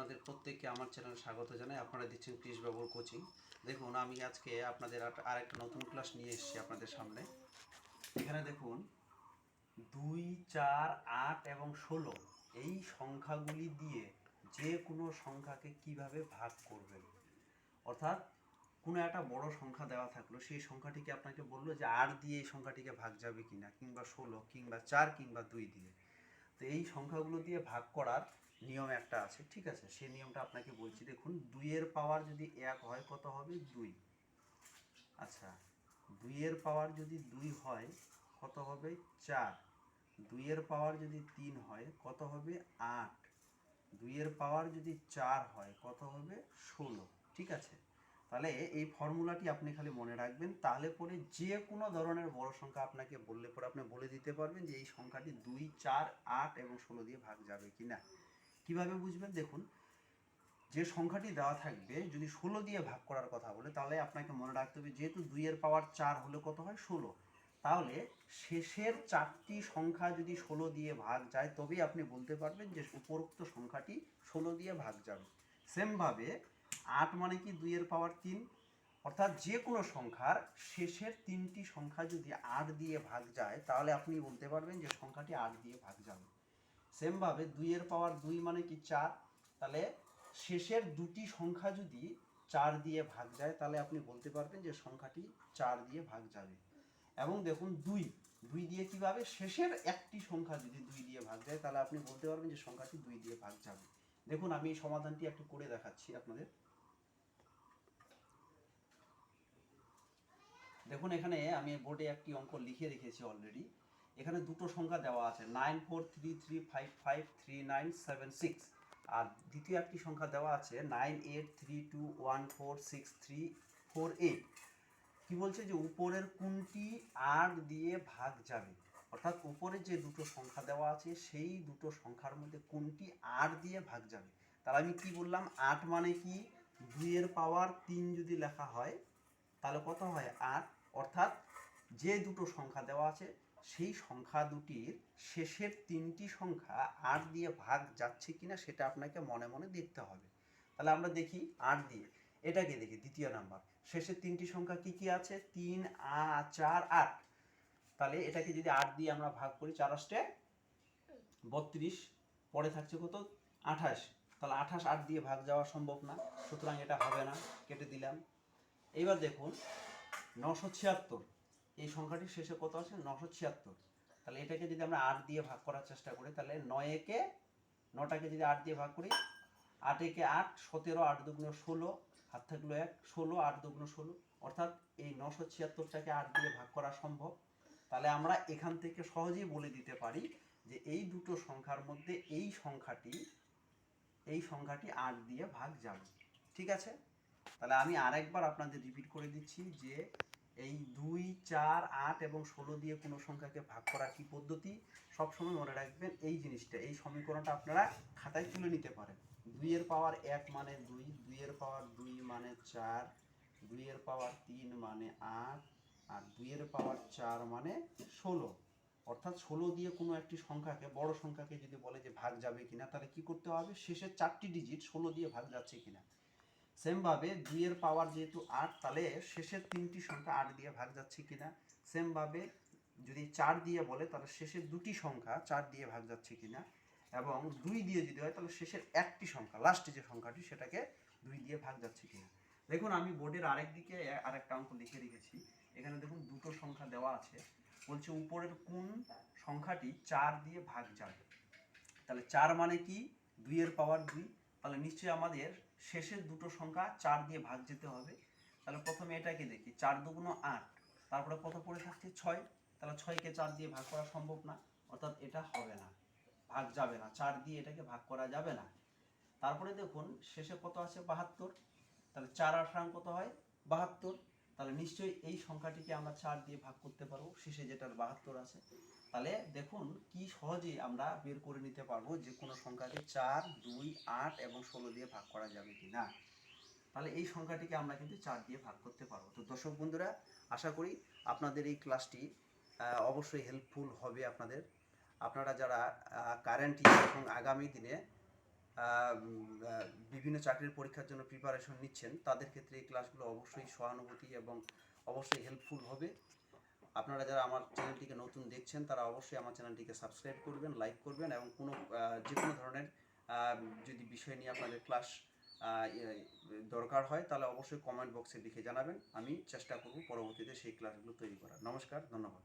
আপনাদের প্রত্যেককে আমার চ্যানেলে স্বাগত জানাই। আপনারা দিচ্ছেন কৃষ বাবুর কোচিং। দেখুন, আমি আজকে আপনাদের আরেকটা নতুন ক্লাস নিয়ে এসেছি আপনাদের সামনে। এখানে দেখুন 2, 4, 8 এবং 16 এই সংখ্যাগুলি দিয়ে যে কোনো সংখ্যাকে কিভাবে ভাগ করবেন। অর্থাৎ কোনো একটা বড় সংখ্যা দেওয়া থাকলো, সেই সংখ্যাটিকে আপনাকে বললো যে 8 দিয়ে এই সংখ্যাটিকে ভাগ যাবে কিনা, কিংবা 16 কিংবা 4 কিংবা 2 দিয়ে। তো এই সংখ্যাগুলো দিয়ে ভাগ করার নিয়ম একটা আছে, ঠিক আছে? সেই নিয়মটা আপনাকে বলছি। দেখুন, 2 এর পাওয়ার যদি 1 হয় কত হবে? 2। আচ্ছা, 2 এর পাওয়ার যদি 2 হয় কত হবে? 4। 2 এর পাওয়ার যদি 3 হয় কত হবে? 8। 2 এর পাওয়ার যদি 4 হয় কত হবে? 16। ঠিক আছে? তাহলে এই ফর্মুলাটি আপনি খালি মনে রাখবেন, তাহলে পরে যে কোনো ধরনের বড় সংখ্যা আপনাকে বললে পরে আপনি বলে দিতে পারবেন যে এই সংখ্যাটি 2, 4, 8 এবং 16 দিয়ে ভাগ যাবে কি না। কীভাবে বুঝবেন? দেখুন, যে সংখ্যাটি দেওয়া থাকবে যদি 16 দিয়ে ভাগ করার কথা বলে, তাহলে আপনাকে মনে রাখতে হবে যেহেতু 2 এর পাওয়ার 4 হলে কত হয়? 16। তাহলে শেষের 4টি সংখ্যা যদি 16 দিয়ে ভাগ যায় তবেই আপনি বলতে পারবেন যে উপরোক্ত সংখ্যাটি 16 দিয়ে ভাগ যাবে। সেমভাবে 8 মানে কি? 2 এর পাওয়ার 3। অর্থাৎ যে কোনো সংখ্যার শেষের 3টি সংখ্যা যদি 8 দিয়ে ভাগ যায় তাহলে আপনি বলতে পারবেন যে সংখ্যাটি 8 দিয়ে ভাগ যাবে। সেমভাবে 2 এর পাওয়ার 2 মানে কি? 4। তাহলে শেষের 2টি সংখ্যা যদি 4 দিয়ে ভাগ যায় তাহলে আপনি বলতে পারবেন যে সংখ্যাটি 4 দিয়ে ভাগ যাবে। এবং দেখুন, 2 দিয়ে কিভাবে? শেষের একটি সংখ্যা যদি 2 দিয়ে ভাগ যায় তাহলে আপনি বলতে পারবেন যে সংখ্যাটি 2 দিয়ে ভাগ যাবে। দেখুন, আমি এই সমাধানটি একটু করে দেখাচ্ছি আপনাদের। দেখুন, এখানে আমি বোর্ডে একটি অঙ্ক লিখে রেখেছি অলরেডি। এখানে দুটো সংখ্যা দেওয়া আছে, 9433553976। আর দ্বিতীয় একটি সংখ্যা দেওয়া আছে 9832146348। কি বলছে? যে উপরের কোনটি 8 দিয়ে ভাগ যাবে। অর্থাৎ উপরে যে দুটো সংখ্যা দেওয়া আছে সেই দুটো সংখ্যার মধ্যে কোনটি 8 দিয়ে ভাগ যাবে। তাহলে আমি কি বললাম? 8 মানে কি? 2 এর পাওয়ার 3 যদি লেখা হয় তাহলে কত হয়? 8। অর্থাৎ যে দুটো সংখ্যা দেওয়া আছে সেই সংখ্যা দুটির শেষের 3টি সংখ্যা 8 দিয়ে ভাগ যাচ্ছে কিনা সেটা আপনাকে মনে মনে দেখতে হবে। তাহলে আমরা দেখি 8 দিয়ে, এটাকে দেখি দ্বিতীয় নাম্বার। শেষের 3টি সংখ্যা কি কি আছে? 3, 4, 8। তাহলে এটাকে যদি 8 দিয়ে আমরা ভাগ করি, 4 8 32, পরে থাকছে কত? 28। তাহলে 28 8 দিয়ে ভাগ যাওয়া সম্ভব না, সুতরাং এটা হবে না, কেটে দিলাম। এইবার দেখুন 976, এই সংখ্যাটির শেষে কত আছে? 976। তাহলে এটাকে যদি আমরা 8 দিয়ে ভাগ করার চেষ্টা করি তাহলে 9টাকে যদি 8 দিয়ে ভাগ করি, 8 একে 8, 17, 8 দুগুণ 16, হাত থাকলো 1, 16, 8 দুগুণ 16। অর্থাৎ এই 976টাকে 8 দিয়ে ভাগ করা সম্ভব। তাহলে আমরা এখান থেকে সহজেই বলে দিতে পারি যে এই দুটো সংখ্যার মধ্যে এই সংখ্যাটি 8 দিয়ে ভাগ যাবে। ঠিক আছে? তাহলে আমি আরেকবার আপনাদের রিপিট করে দিচ্ছি যে এই 2, 4, 8 এবং 16 দিয়ে কোনো সংখ্যাকে ভাগ করার কি পদ্ধতি, সবসময় মনে রাখবেন এই জিনিসটা। এই সমীকরণটা আপনারা খাতায় তুলে নিতে পারেন। 2 এর পাওয়ার 1 মানে 2, 2 এর পাওয়ার 2 মানে 4, 2 এর পাওয়ার 3 মানে 8, আর 2 এর পাওয়ার 4 মানে 16। অর্থাৎ 16 দিয়ে কোনো একটি সংখ্যাকে, বড় সংখ্যাকে যদি বলে যে ভাগ যাবে কিনা, তাহলে কি করতে হবে? শেষের 4টি ডিজিট 16 দিয়ে ভাগ যাচ্ছে কিনা। সেমভাবে 2 এর পাওয়ার যেহেতু 8, তাহলে শেষের 3টি সংখ্যা 8 দিয়ে ভাগ যাচ্ছে কিনা। সেমভাবে যদি 4 দিয়ে বলে তাহলে শেষের 2টি সংখ্যা 4 দিয়ে ভাগ যাচ্ছে কিনা। এবং 2 দিয়ে যদি হয় তাহলে শেষের একটি সংখ্যা, লাস্টে যে সংখ্যাটি, সেটাকে 2 দিয়ে ভাগ যাচ্ছে কিনা। দেখুন, আমি বোর্ডের আরেক দিকে আরেকটা অঙ্ক লিখে রেখেছি। এখানে দেখুন দুটো সংখ্যা দেওয়া আছে, বলছে উপরের কোন সংখ্যাটি 4 দিয়ে ভাগ যাবে। তাহলে 4 মানে কি? 2 এর পাওয়ার 2। তাহলে নিশ্চয়ই আমাদের শেষের দুটো সংখ্যা 4 দিয়ে ভাগ যেতে হবে। তাহলে প্রথমে এটাকে দেখি, 4 দুগুণ 8, তারপরে কত পড়ে থাকছে? 6। তাহলে 6কে 4 দিয়ে ভাগ করা সম্ভব না, অর্থাৎ এটা হবে না, ভাগ যাবে না, 4 দিয়ে এটাকে ভাগ করা যাবে না। তারপরে দেখুন শেষে কত আছে? 72। তাহলে 4 আর 8 কত হয়? 72। তাহলে নিশ্চয়ই এই সংখ্যাটিকে আমরা 4 দিয়ে ভাগ করতে পারবো, শেষে যেটার 72 আছে। তাহলে দেখুন কি সহজেই আমরা বের করে নিতে পারবো যে কোনো সংখ্যাকে 4, 2, 8 এবং 16 দিয়ে ভাগ করা যাবে কি না। তাহলে এই সংখ্যাটিকে আমরা কিন্তু 4 দিয়ে ভাগ করতে পারবো। তো দর্শক বন্ধুরা, আশা করি আপনাদের এই ক্লাসটি অবশ্যই হেল্পফুল হবে আপনাদের। আপনারা যারা কারেন্ট ইয়ার এবং আগামী দিনে বিভিন্ন চাকরির পরীক্ষার জন্য প্রিপারেশন নিচ্ছেন, তাদের ক্ষেত্রে এই ক্লাসগুলো অবশ্যই সহানুভূতি এবং অবশ্যই হেল্পফুল হবে। আপনারা যারা আমার চ্যানেলটিকে নতুন দেখছেন তারা অবশ্যই আমার চ্যানেলটিকে সাবস্ক্রাইব করবেন, লাইক করবেন, এবং যে কোনো ধরনের যদি বিষয় নিয়ে আপনাদের ক্লাস দরকার হয় তাহলে অবশ্যই কমেন্ট বক্সে লিখে জানাবেন। আমি চেষ্টা করব পরবর্তীতে সেই ক্লাসগুলো তৈরি করার। নমস্কার, ধন্যবাদ।